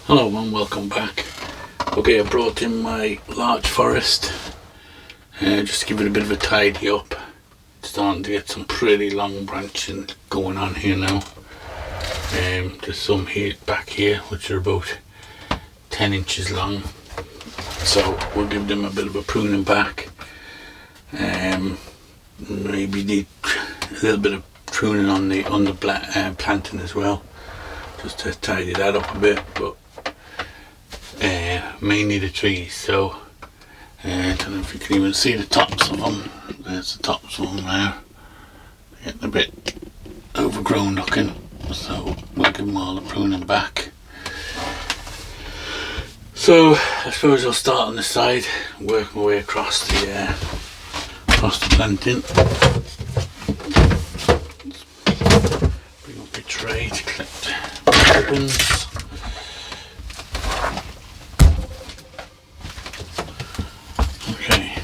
Hello and welcome back. Okay, I brought in my larch forest just to give it a bit of a tidy up. It's starting to get some pretty long branching going on here now. There's some here back here which are about 10 inches long, so we'll give them a bit of a pruning back. Maybe need a little bit of pruning on the planting as well, just to tidy that up a bit, but mainly the trees. So I don't know if you can even see the tops of them. There's the tops of them there, getting a bit overgrown looking, so we'll give them all a pruning back. So I suppose I'll start on this side, work my way across the planting. Bring up a tray to collect ribbons. Okay,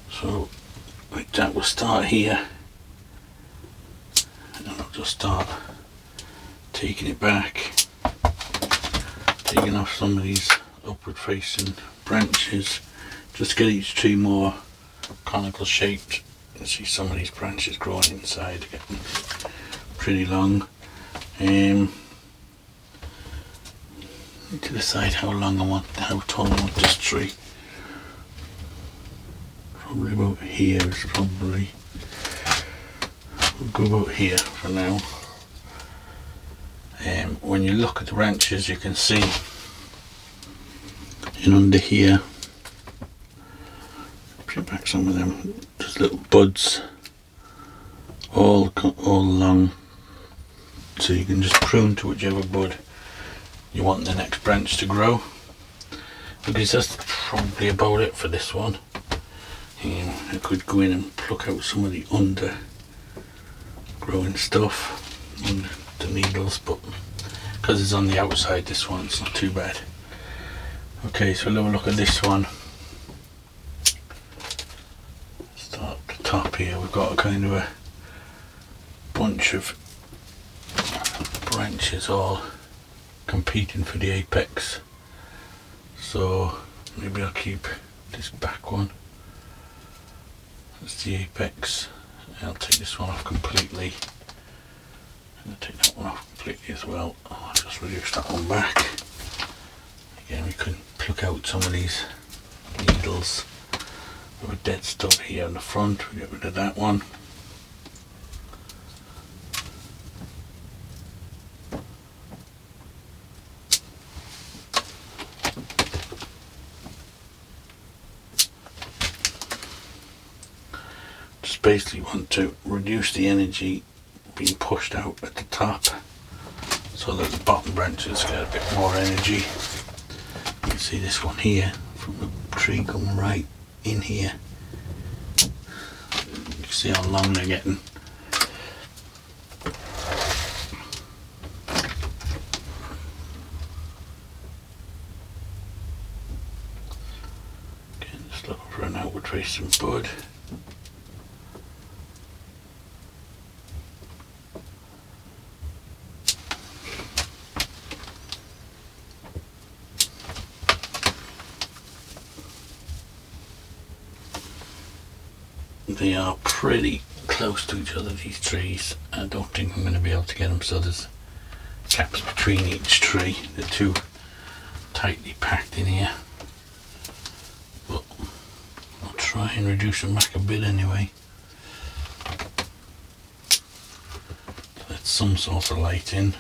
so like that, we'll start here and I'll just start taking it back, taking off some of these upward facing branches, just to get each tree more conical shaped. You can see some of these branches growing inside, getting pretty long. Need to decide how tall I want this tree. Probably about here is probably, we'll go about here for now. When you look at the branches, you can see in under here, bring back some of them, just little buds all along, so you can just prune to whichever bud you want the next branch to grow. Because that's probably about it for this one. I could go in and pluck out some of the undergrowing stuff, and the needles, but because it's on the outside, this one, it's not too bad. Okay, so we'll have a look at this one. Start at the top here. We've got a kind of a bunch of branches all competing for the apex, so maybe I'll keep this back one. That's the apex. I'll take this one off completely. I'll take that one off completely as well. I'll just reduce that one back. Again, we can pluck out some of these needles. We have a dead stub here in the front. We get rid of that one. Basically want to reduce the energy being pushed out at the top, so that the bottom branches get a bit more energy. You can see this one here from the tree coming right in here. You can see how long they're getting. Again, just looking for an outward facing bud. They are pretty close to each other, these trees. I don't think I'm going to be able to get them so there's gaps between each tree. They're too tightly packed in here, but I'll try and reduce them back a bit anyway. Let some sort of light in.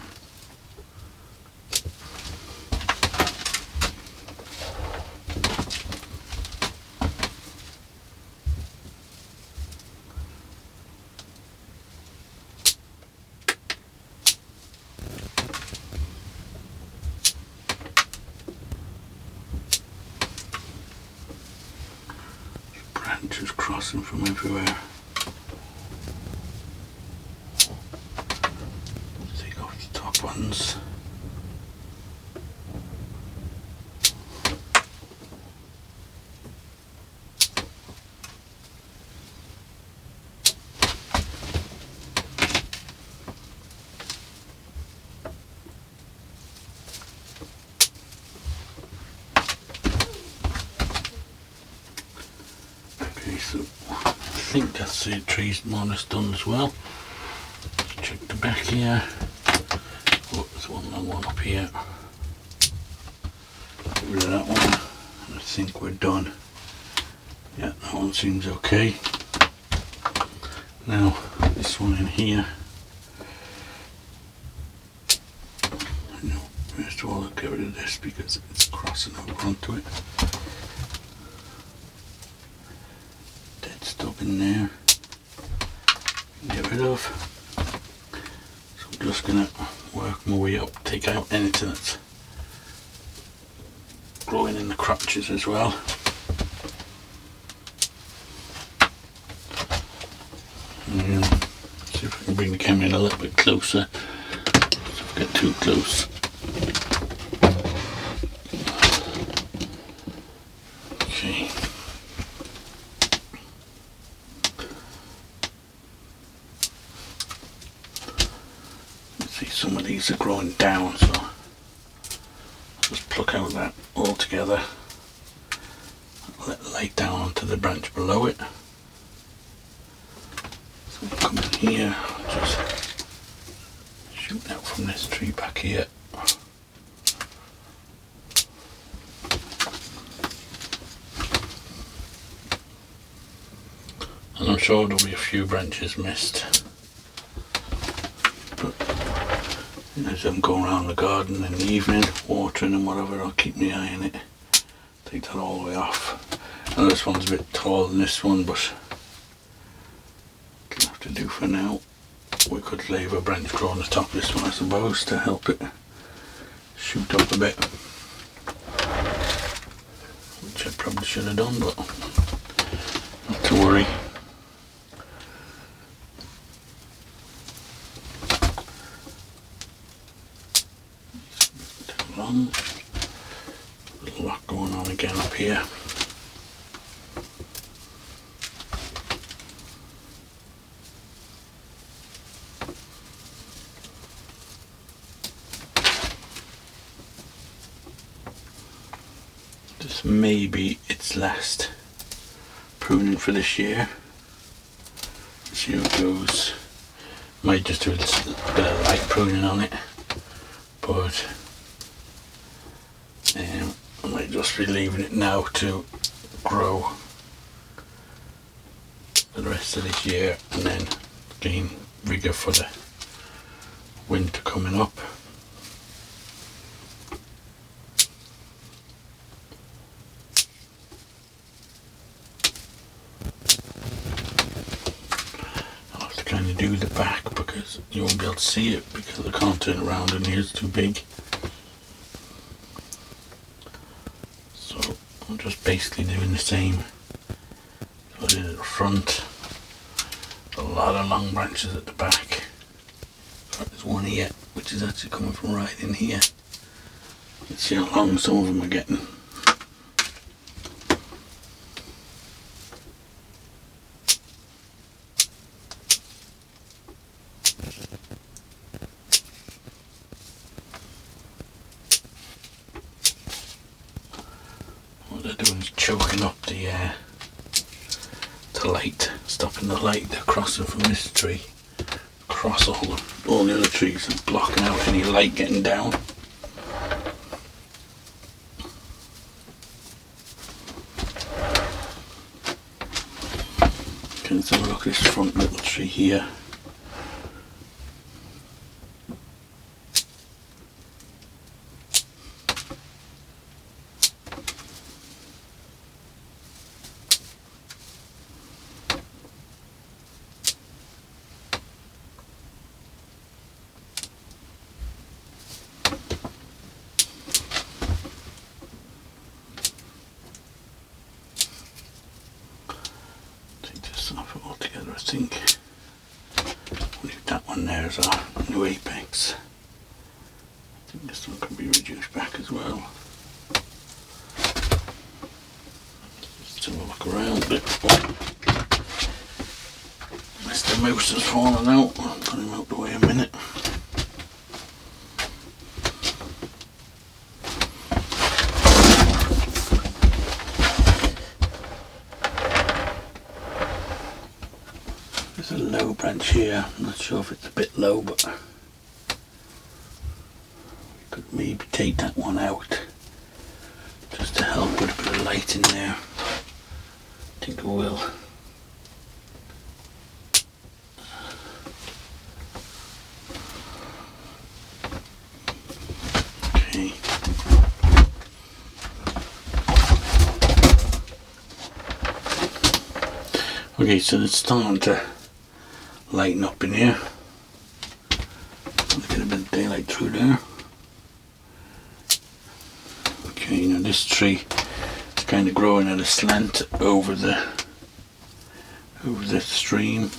Branches crossing from everywhere. Take off the top ones. think that's the trees more or less done as well. Check the back here. Oh, there's one long one up here. Get rid of that one. I think we're done. Yeah, that one seems okay. Now, this one in here. First of all, I'll get rid of this because it's crossing over onto it. Dead stub in there. Get rid of. So I'm just going to work my way up, take out anything that's growing in the crotches as well. See if I can bring the camera in a little bit closer. If I get too close. Okay. See, some of these are growing down, so I'll just pluck out that altogether. Let it lay down onto the branch below it. So come in here, just shoot out from this tree back here. And I'm sure there'll be a few branches missed. But as I'm going around the garden in the evening, watering and whatever, I'll keep my eye on it. Take that all the way off. And this one's a bit taller than this one, but it'll have to do for now. We could leave a branch grow on the top of this one, I suppose, to help it shoot up a bit. Which I probably should have done, but not to worry. Long. There's a lot going on again up here. This may be its last pruning for this year. See how it goes. Might just do a bit of light pruning on it, but I might just be leaving it now to grow for the rest of this year and then gain vigour for the winter coming up. I'll have to kind of do the back because you won't be able to see it because I can't turn around and here's too big. I'm just basically doing the same. So I did at the front, a lot of long branches at the back. There's one here, which is actually coming from right in here. Let's see how long some of them are getting. What they're doing is choking up the light, stopping the light. They're crossing from this tree across all the other trees and blocking out any light getting down. Okay, let's have a look at this front little tree here. Off it all together, I think. Leave that one there as our new apex. I think this one can be reduced back as well. Just have a look around a bit. Mr. Mouse has fallen out. I'll put him out the way a minute. low branch here. I'm not sure if it's a bit low, but we could maybe take that one out just to help with a bit of light in there. I think I will. Okay. Okay, so it's starting to lighten up in here. Get a bit of daylight through there. Okay, now this tree is kind of growing at a slant over the stream.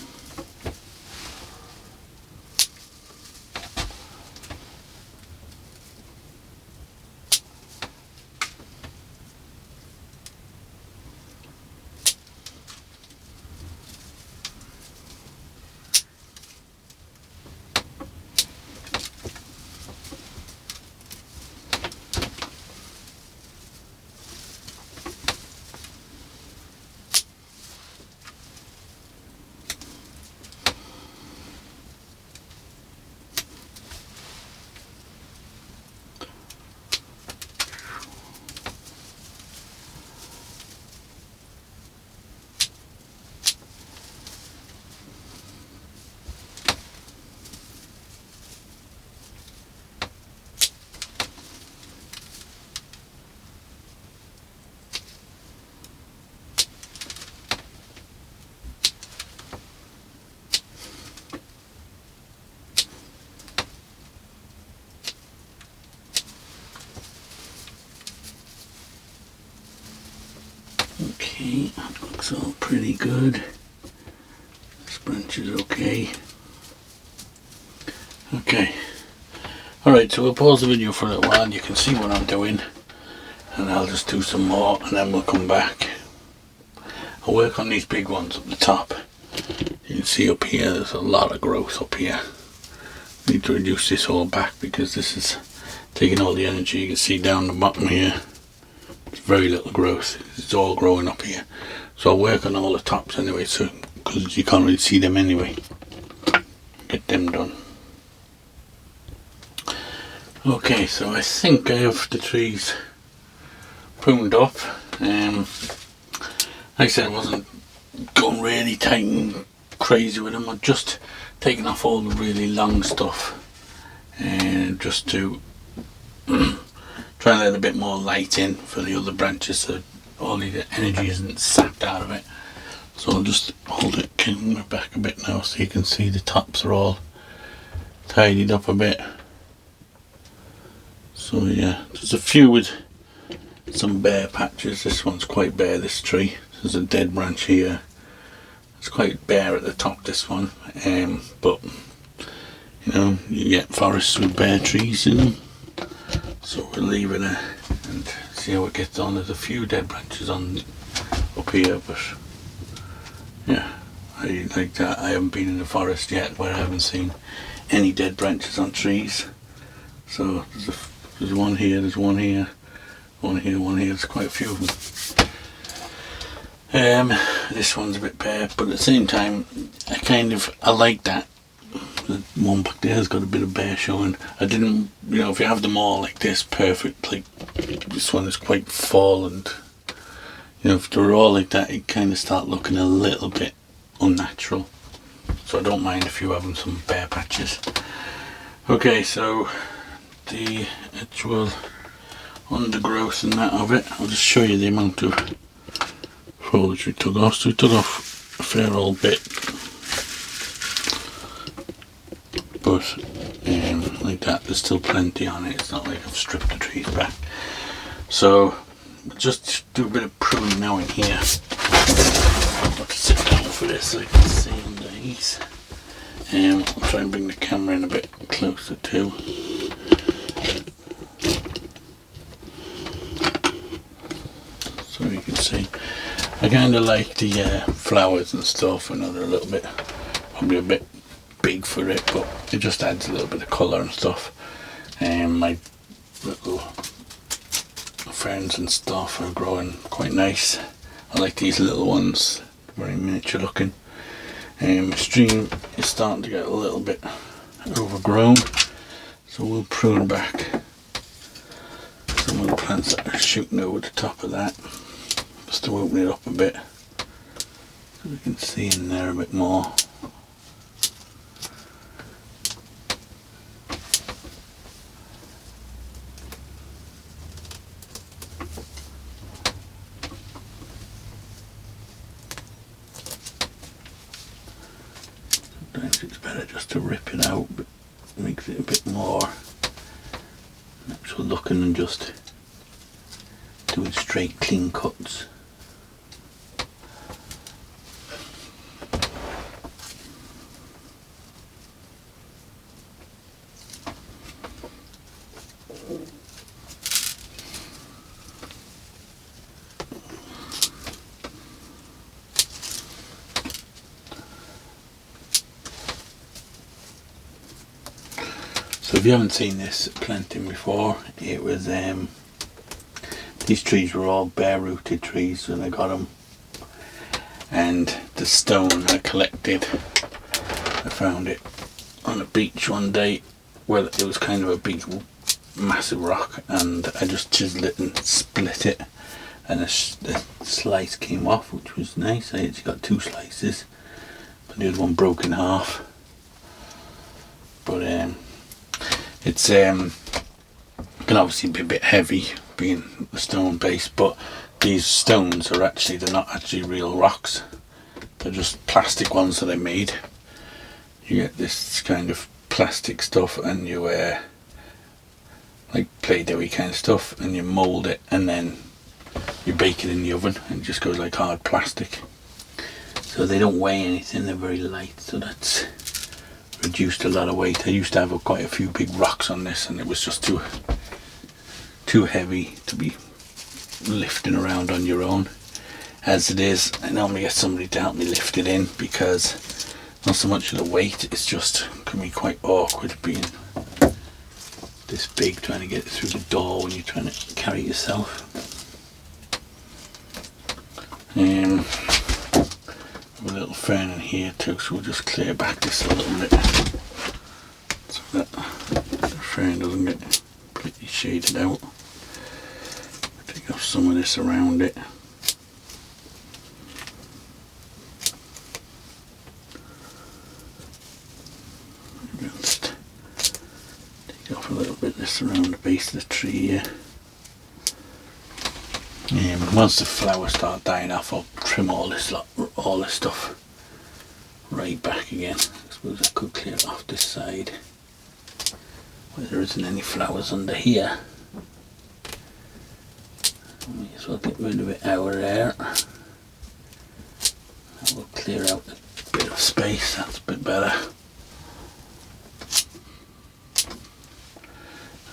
Okay, that looks all pretty good. This branch is okay. Okay. Alright, so we'll pause the video for a little while and you can see what I'm doing. And I'll just do some more and then we'll come back. I'll work on these big ones up the top. You can see up here, there's a lot of growth up here. Need to reduce this all back because this is taking all the energy. You can see down the bottom here. Very little growth. It's all growing up here, so I'll work on all the tops anyway, so because you can't really see them anyway. Get them done. Okay, so I think I have the trees pruned up. Like I said, I wasn't going really tight and crazy with them. I've just taken off all the really long stuff, and just to try and let a bit more light in for the other branches so all the energy isn't sapped out of it. So I'll just hold it camera back a bit now so you can see the tops are all tidied up a bit. So yeah, there's a few with some bare patches. This one's quite bare, this tree. There's a dead branch here. It's quite bare at the top, this one. But you know, you get forests with bare trees in them. So we'll leave it there and see how it gets on. There's a few dead branches on up here, but yeah, I like that. I haven't been in the forest yet where I haven't seen any dead branches on trees. So there's one here, there's one here, one here, one here. There's quite a few of them. This one's a bit bare, but at the same time, I like that. The one back there has got a bit of bare showing. I didn't, you know, if you have them all like this perfect, like this one is quite full, and you know, if they're all like that, it kind of start looking a little bit unnatural. So I don't mind if you have them some bare patches. Okay, so the actual undergrowth and that of it, I'll just show you the amount of foliage we took off. So we took off a fair old bit. But like that, there's still plenty on it. It's not like I've stripped the trees back. So just do a bit of pruning now in here. I'll have to sit down for this so you can see underneath. I'll try and bring the camera in a bit closer too. So you can see. I kind of like the flowers and stuff. I know they're a little bit, probably a bit big for it, but it just adds a little bit of colour and stuff. My little ferns and stuff are growing quite nice. I like these little ones, very miniature looking. The stream is starting to get a little bit overgrown, so we'll prune back some of the plants that are shooting over the top of that, just to open it up a bit so we can see in there a bit more. Sometimes it's better just to rip it out, but it makes it a bit more natural looking than just doing straight clean cuts. So if you haven't seen this planting before, it was these trees were all bare rooted trees when I got them, and the stone I collected, I found it on a beach one day where it was kind of a big massive rock, and I just chiseled it and split it, and a slice came off, which was nice. I actually got 2 slices, but the other one broke in half. But it's can obviously be a bit heavy being the stone base, but these stones are actually, they're not actually real rocks, they're just plastic ones that I made. You get this kind of plastic stuff and you like Play-Doh-y kind of stuff, and you mould it and then you bake it in the oven and it just goes like hard plastic. So they don't weigh anything, they're very light, so that's reduced a lot of weight. I used to have quite a few big rocks on this, and it was just too heavy to be lifting around on your own. As it is, I normally get somebody to help me lift it in, because not so much of the weight, it's just can be quite awkward being this big, trying to get it through the door when you're trying to carry it yourself. A little fern in here too, so we'll just clear back this a little bit so that the fern doesn't get completely shaded out. Take off some of this around it. Just take off a little bit of this around the base of the tree here. Once the flowers start dying off, I'll trim all this stuff right back again. I suppose I could clear it off this side where there isn't any flowers under here. May as well get rid of it out of there. That will clear out a bit of space, that's a bit better.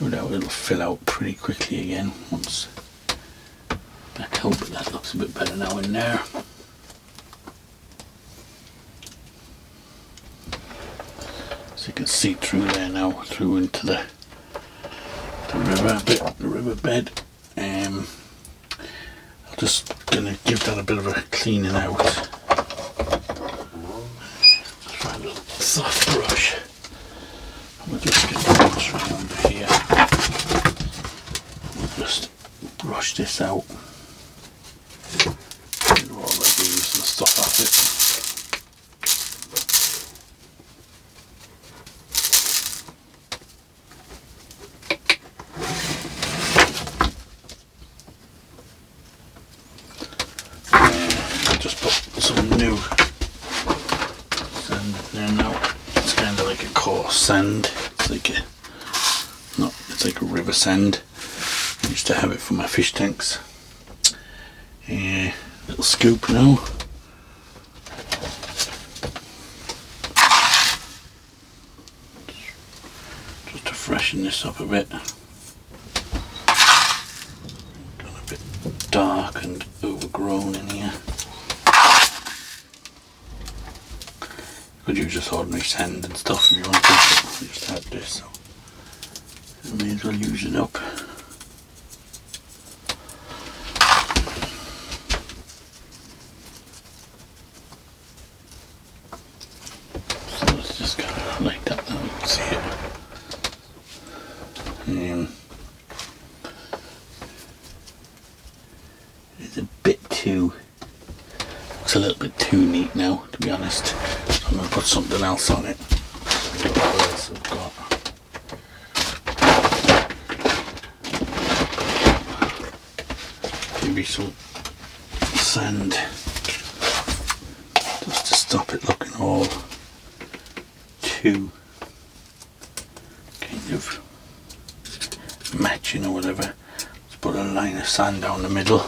No doubt it'll fill out pretty quickly again once back out, but that looks a bit better now in there. So you can see through there now, through into the river a bit, the river bed. I'm just gonna give that a bit of a cleaning out. Just find a soft brush. And we'll just get the brush around here. We'll just brush this out. Get all the leaves and stuff off it. Just put some new sand in there now. It's kind of like a coarse sand. It's like a river sand. I used to have it for my fish tanks. Little scoop now. Just to freshen this up a bit. Got a bit dark and overgrown in here. Could use just ordinary sand and stuff if you want to. I just had this, so I may as well use it up. It's a bit too, looks a little bit too neat now, to be honest. So I'm going to put something else on it. What else I've got? Maybe some sand, just to stop it looking all too kind of matching or whatever. Let's put a line of sand down the middle.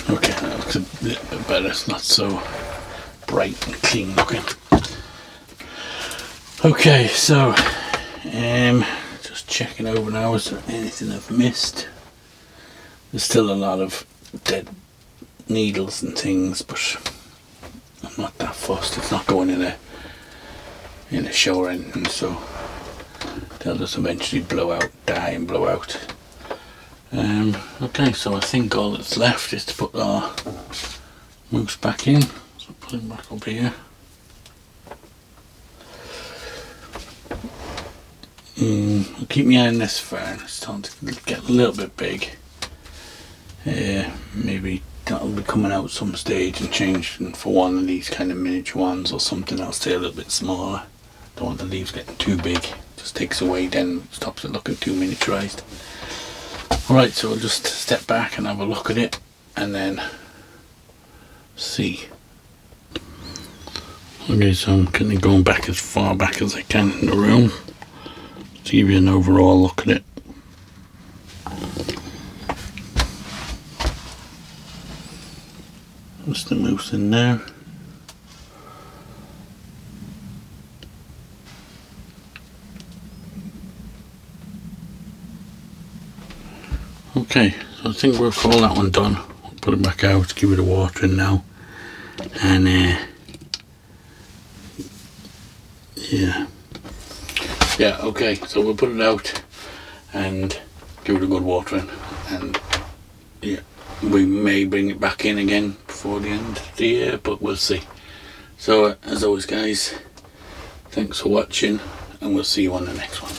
Okay, that looks a little bit better. It's not so bright and clean looking. Okay, so just checking over now, is there anything I've missed? There's still a lot of dead needles and things, but I'm not that fussed. It's not going in a shower engine, so they'll just eventually blow out, die and blow out. Okay, so I think all that's left is to put our moose back in. So put him back up here. I'll keep my eye on this fern. It's starting to get a little bit big. Maybe that'll be coming out some stage and changing for one of these kind of miniature ones, or something else stay a little bit smaller. Don't want the leaves getting too big. Just takes away, then stops it looking too miniaturized. Alright, so I'll just step back and have a look at it and then see. Okay, so I'm kind of going back as far back as I can in the room to give you an overall look at it. Just the moose in there. Okay, so I think we'll call that one done. We'll put it back out, give it a watering now, and yeah, okay, so we'll put it out and give it a good watering, and yeah, we may bring it back in again before the end of the year, but we'll see. So as always guys, thanks for watching, and we'll see you on the next one.